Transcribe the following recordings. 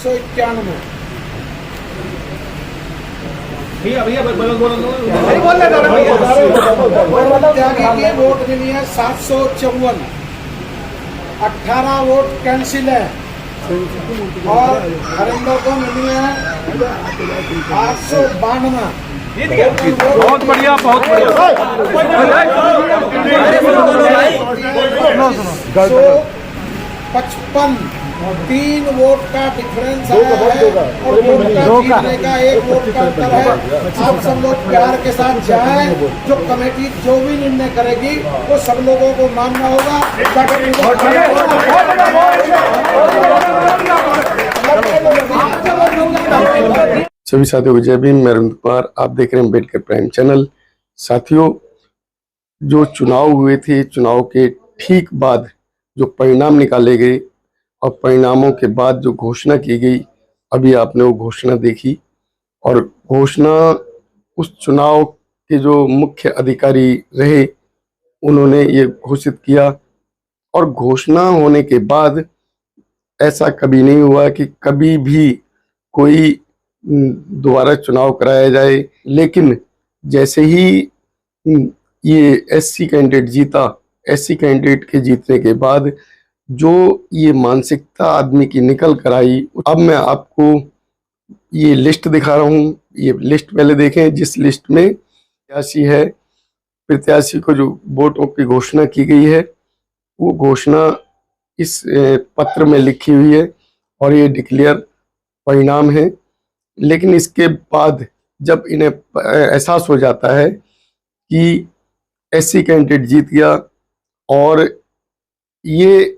791। भैया भैया त्यागी की वोट मिली है 754, 18 वोट कैंसिल है और हरिंदर को मिली है 892। बहुत बढ़िया, बहुत बढ़िया। 155, 3 वोट का डिफरेंस आया है और वोट का जीतने का 1 वोट का अंतर है। आप सब लोग प्यार के साथ जाएं, जो कमेटी जो भी निर्णय करेगी वो सब लोगों को मानना होगा। सभी साथियों को जय भीम। मैं अरविंद कुमार, आप देख रहे हैं अम्बेडकर प्राइम चैनल। साथियों, जो चुनाव हुए थे, चुनाव के ठीक बाद जो परिणाम निकाले गए और परिणामों के बाद जो घोषणा की गई, अभी आपने वो घोषणा देखी। और घोषणा उस चुनाव के जो मुख्य अधिकारी रहे उन्होंने ये घोषित किया। और घोषणा होने के बाद ऐसा कभी नहीं हुआ कि कभी भी कोई दोबारा चुनाव कराया जाए। लेकिन जैसे ही ये एससी कैंडिडेट जीता, एससी कैंडिडेट के जीतने के बाद जो ये मानसिकता आदमी की निकल कर आई, अब मैं आपको ये लिस्ट दिखा रहा हूँ। ये लिस्ट पहले देखें, जिस लिस्ट में प्रत्याशी है, प्रत्याशी को जो वोटों की घोषणा की गई है वो घोषणा इस पत्र में लिखी हुई है और ये डिक्लेयर परिणाम है। लेकिन इसके बाद जब इन्हें एहसास हो जाता है कि एससी कैंडिडेट जीत गया और ये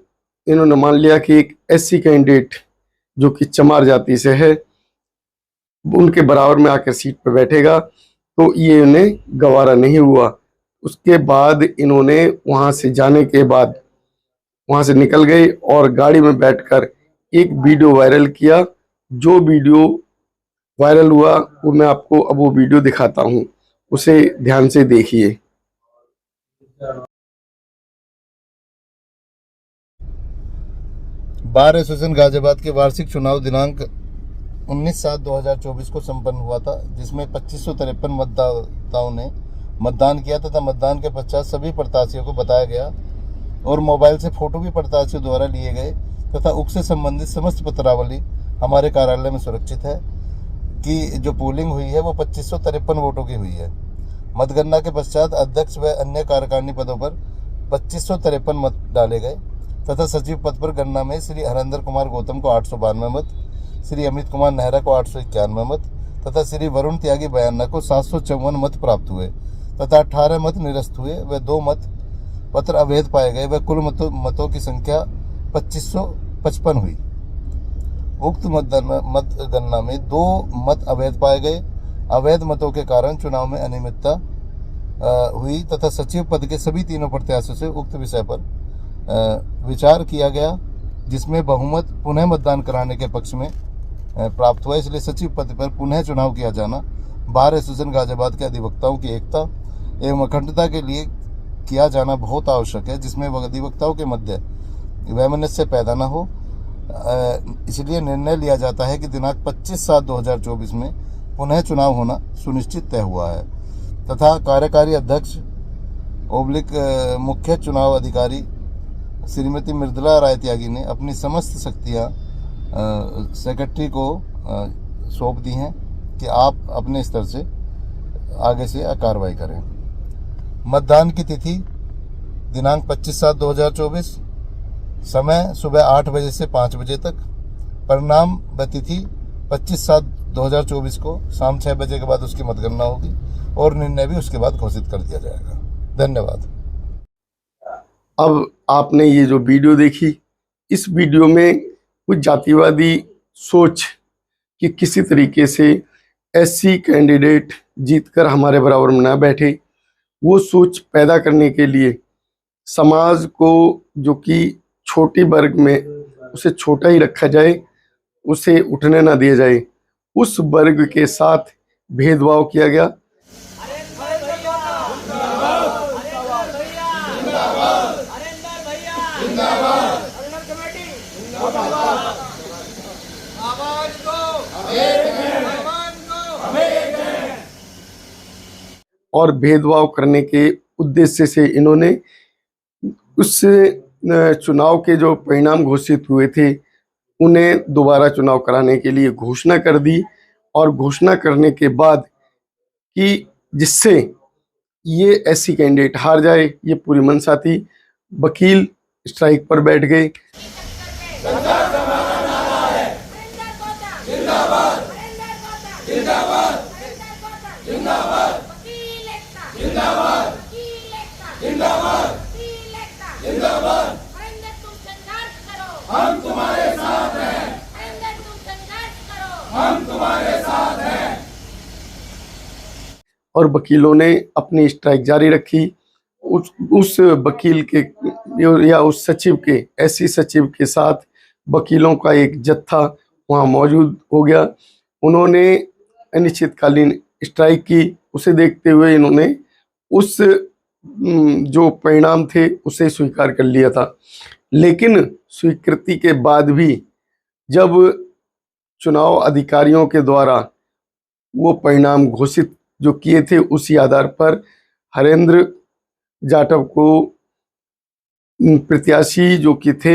इन्होंने मान लिया कि एक एससी कैंडिडेट जो कि चमार जाति से है उनके बराबर में आकर सीट पर बैठेगा, तो ये इन्हें गवारा नहीं हुआ। उसके बाद इन्होंने वहां से जाने के बाद वहां से निकल गए और गाड़ी में बैठकर एक वीडियो वायरल किया। जो वीडियो वायरल हुआ वो मैं आपको अब वो वीडियो दिखाता हूं, उसे ध्यान से देखिए। बार एसोसिएशन गाजियाबाद के वार्षिक चुनाव दिनांक 19/7/2024 को संपन्न हुआ था, जिसमें 2553 मतदाताओं ने मतदान किया तथा मतदान के पश्चात सभी प्रत्याशियों को बताया गया और मोबाइल से फोटो भी प्रत्याशियों द्वारा लिए गए तथा उक्त से संबंधित समस्त पत्रावली हमारे कार्यालय में सुरक्षित है कि जो पोलिंग हुई है वो 2553 वोटों की हुई है। मतगणना के पश्चात अध्यक्ष व अन्य कार्यकारिणी पदों पर 2553 मत डाले गए तथा सचिव पद पर गणना में श्री हरेंद्र कुमार गौतम को 892 मत, श्री अमित कुमार नेहरा को 891 मत तथा श्री वरुण त्यागी बयाना को 754 मत प्राप्त हुए तथा 18 मत निरस्त हुए व 2 मत पत्र अवैध पाए गए व कुल मतों की संख्या 2555 हुई। उक्त मतगणना में 2 मत अवैध पाए गए। अवैध मतों के कारण चुनाव में अनियमितता हुई तथा सचिव पद के सभी तीनों प्रत्याशियों से उक्त विषय पर विचार किया गया, जिसमें बहुमत पुनः मतदान कराने के पक्ष में प्राप्त हुआ। इसलिए सचिव पद पर पुनः चुनाव किया जाना बार एसोसिएशन गाजियाबाद के अधिवक्ताओं की एकता एवं अखंडता के लिए किया जाना बहुत आवश्यक है, जिसमें अधिवक्ताओं के मध्य वैमनस्य पैदा न हो। इसलिए निर्णय लिया जाता है कि दिनांक 25/7/2024 में पुनः चुनाव होना सुनिश्चित तय हुआ है तथा कार्यकारी अध्यक्ष / मुख्य चुनाव अधिकारी श्रीमती मृदुला राय त्यागी ने अपनी समस्त शक्तियां सेक्रेटरी को सौंप दी हैं कि आप अपने स्तर से आगे से कार्रवाई करें। मतदान की तिथि दिनांक 25/7/2024, समय सुबह 8 बजे से 5 बजे तक। परिणाम व तिथि 25/7/2024 को शाम 6 बजे के बाद उसकी मतगणना होगी और निर्णय भी उसके बाद घोषित कर दिया जाएगा। धन्यवाद। अब आपने ये जो वीडियो देखी, इस वीडियो में कुछ जातिवादी सोच कि किसी तरीके से एससी कैंडिडेट जीतकर हमारे बराबर में ना बैठे, वो सोच पैदा करने के लिए समाज को जो कि छोटी वर्ग में उसे छोटा ही रखा जाए, उसे उठने ना दिया जाए, उस वर्ग के साथ भेदभाव किया गया। आवाज दो, आवाज दो। और भेदभाव करने के उद्देश्य से इन्होंने उस चुनाव के जो परिणाम घोषित हुए थे उन्हें दोबारा चुनाव कराने के लिए घोषणा कर दी। और घोषणा करने के बाद कि जिससे ये ऐसी कैंडिडेट हार जाए, ये पूरी मंशा थी। वकील स्ट्राइक पर बैठ गए। और वकीलों ने अपनी स्ट्राइक जारी रखी। उस वकील के या उस सचिव के, एससी सचिव के साथ वकीलों का एक जत्था वहां मौजूद हो गया। उन्होंने अनिश्चितकालीन स्ट्राइक की। उसे देखते हुए इन्होंने उस जो परिणाम थे उसे स्वीकार कर लिया था। लेकिन स्वीकृति के बाद भी जब चुनाव अधिकारियों के द्वारा वो परिणाम घोषित जो किए थे, उसी आधार पर हरेंद्र जाटव को प्रत्याशी जो कि थे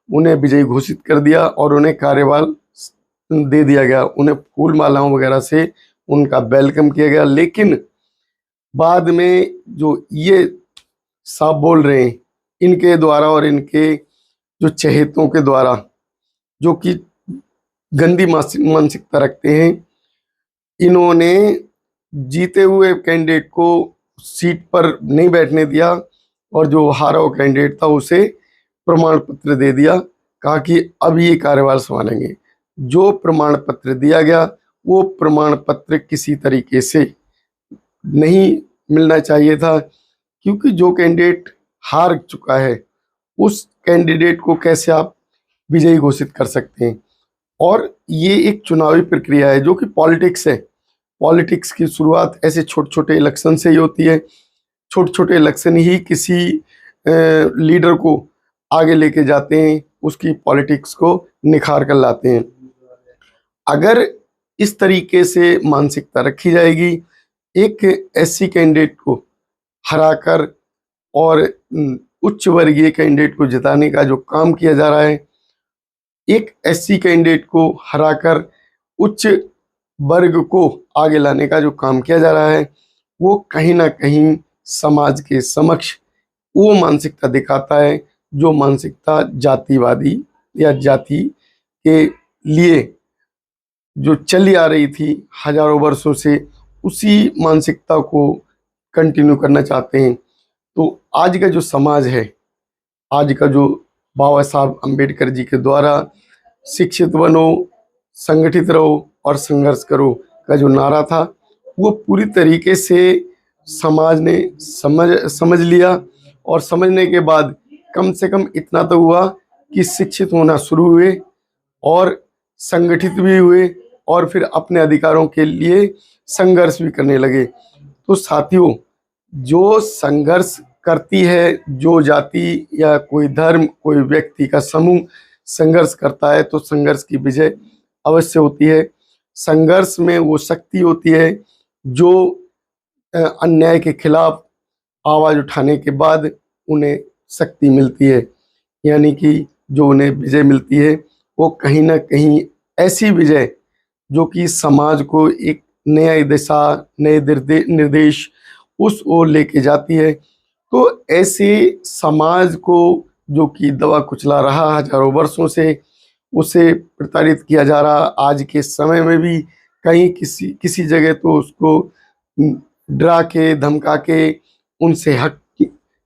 उन्हें विजयी घोषित कर दिया और उन्हें कार्यभार दे दिया गया। उन्हें फूल मालाओं वगैरह से उनका वेलकम किया गया। लेकिन बाद में जो ये साफ बोल रहे हैं इनके द्वारा और इनके जो चहेतों के द्वारा, जो कि गंदी मानसिकता रखते हैं, इन्होंने जीते हुए कैंडिडेट को सीट पर नहीं बैठने दिया और जो हारा हुआ कैंडिडेट था उसे प्रमाण पत्र दे दिया। कहा कि अब ये कार्यभार संभालेंगे। जो प्रमाण पत्र दिया गया वो प्रमाण पत्र किसी तरीके से नहीं मिलना चाहिए था, क्योंकि जो कैंडिडेट हार चुका है उस कैंडिडेट को कैसे आप विजयी घोषित कर सकते हैं। और ये एक चुनावी प्रक्रिया है जो कि पॉलिटिक्स है। पॉलिटिक्स की शुरुआत ऐसे छोटे छोटे इलेक्शन से ही होती है। छोटे छोटे इलेक्शन ही किसी लीडर को आगे लेके जाते हैं, उसकी पॉलिटिक्स को निखार कर लाते हैं। अगर इस तरीके से मानसिकता रखी जाएगी, एक एससी कैंडिडेट को हराकर और उच्च वर्गीय कैंडिडेट को जिताने का जो काम किया जा रहा है, एक एससी कैंडिडेट को हराकर उच्च वर्ग को आगे लाने का जो काम किया जा रहा है, वो कहीं ना कहीं समाज के समक्ष वो मानसिकता दिखाता है जो मानसिकता जातिवादी या जाति के लिए जो चली आ रही थी हजारों वर्षों से, उसी मानसिकता को कंटिन्यू करना चाहते हैं। तो आज का जो समाज है, आज का जो बाबा साहब अम्बेडकर जी के द्वारा शिक्षित बनो, संगठित रहो और संघर्ष करो का जो नारा था, वो पूरी तरीके से समाज ने समझ लिया। और समझने के बाद कम से कम इतना तो हुआ कि शिक्षित होना शुरू हुए और संगठित भी हुए और फिर अपने अधिकारों के लिए संघर्ष भी करने लगे। तो साथियों, जो संघर्ष करती है, जो जाति या कोई धर्म, कोई व्यक्ति का समूह संघर्ष करता है, तो संघर्ष की विजय अवश्य होती है। संघर्ष में वो शक्ति होती है जो अन्याय के खिलाफ आवाज उठाने के बाद उन्हें शक्ति मिलती है, यानी कि जो उन्हें विजय मिलती है वो कहीं ना कहीं ऐसी विजय जो कि समाज को एक नया दिशा, नए निर्देश उस ओर लेके जाती है। तो ऐसे समाज को जो कि दबा कुचला रहा हजारों वर्षों से, उसे प्रताड़ित किया जा रहा, आज के समय में भी कहीं किसी जगह तो उसको डरा के धमका के उनसे हक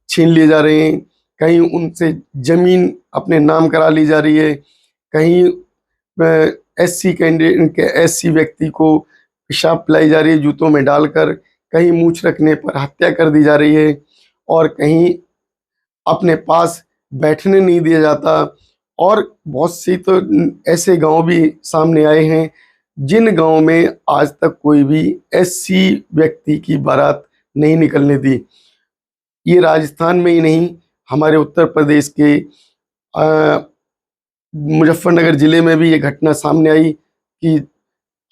छीन लिए जा रहे हैं, कहीं उनसे जमीन अपने नाम करा ली जा रही है, कहीं एससी कैंडिडेट के एससी व्यक्ति को पेशाब पिलाई जा रही है जूतों में डालकर, कहीं मूछ रखने पर हत्या कर दी जा रही है और कहीं अपने पास बैठने नहीं दिया जाता। और बहुत सी तो ऐसे गांव भी सामने आए हैं जिन गांव में आज तक कोई भी एससी व्यक्ति की बारात नहीं निकलने दी। ये राजस्थान में ही नहीं, हमारे उत्तर प्रदेश के मुजफ्फरनगर जिले में भी ये घटना सामने आई कि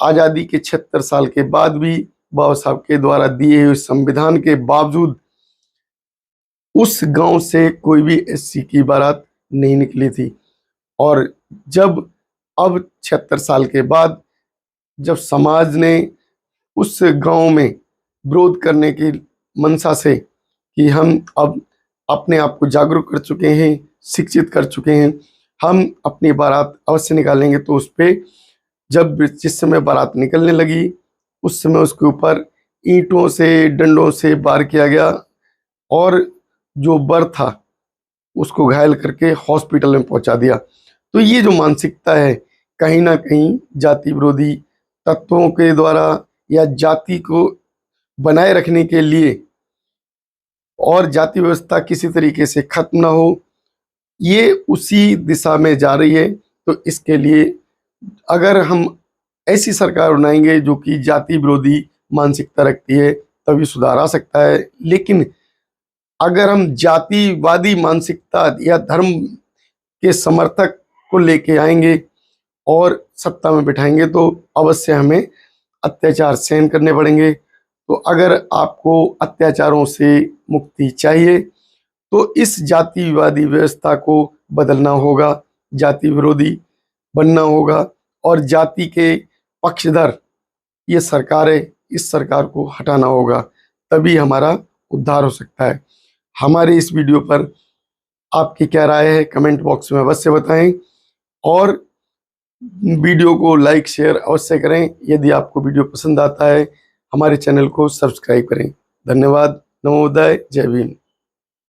आज़ादी के 76 साल के बाद भी बाबा साहब के द्वारा दिए हुए संविधान के बावजूद उस गांव से कोई भी एससी की बारात नहीं निकली थी। और जब अब 76 साल के बाद जब समाज ने उस गांव में विरोध करने की मंशा से कि हम अब अपने आप को जागरूक कर चुके हैं, शिक्षित कर चुके हैं, हम अपनी बारात अवश्य निकालेंगे, तो उस पर जब जिस समय बारात निकलने लगी उस समय उसके ऊपर ईंटों से डंडों से वार किया गया और जो बर था उसको घायल करके हॉस्पिटल में पहुंचा दिया। तो ये जो मानसिकता है कहीं ना कहीं जाति विरोधी तत्वों के द्वारा या जाति को बनाए रखने के लिए और जाति व्यवस्था किसी तरीके से खत्म ना हो, ये उसी दिशा में जा रही है। तो इसके लिए अगर हम ऐसी सरकार बनाएंगे जो कि जाति विरोधी मानसिकता रखती है तभी सुधार आ सकता है। लेकिन अगर हम जातिवादी मानसिकता या धर्म के समर्थक को लेके आएंगे और सत्ता में बिठाएंगे तो अवश्य हमें अत्याचार सहन करने पड़ेंगे। तो अगर आपको अत्याचारों से मुक्ति चाहिए तो इस जातिवादी व्यवस्था को बदलना होगा, जाति विरोधी बनना होगा और जाति के पक्षधर ये सरकार है, इस सरकार को हटाना होगा, तभी हमारा उद्धार हो सकता है। हमारी इस वीडियो पर आपकी क्या राय है कमेंट बॉक्स में अवश्य बताएं और वीडियो को लाइक शेयर अवश्य करें। यदि आपको वीडियो पसंद आता है हमारे चैनल को सब्सक्राइब करें। धन्यवाद। नमोदय। जय भीम।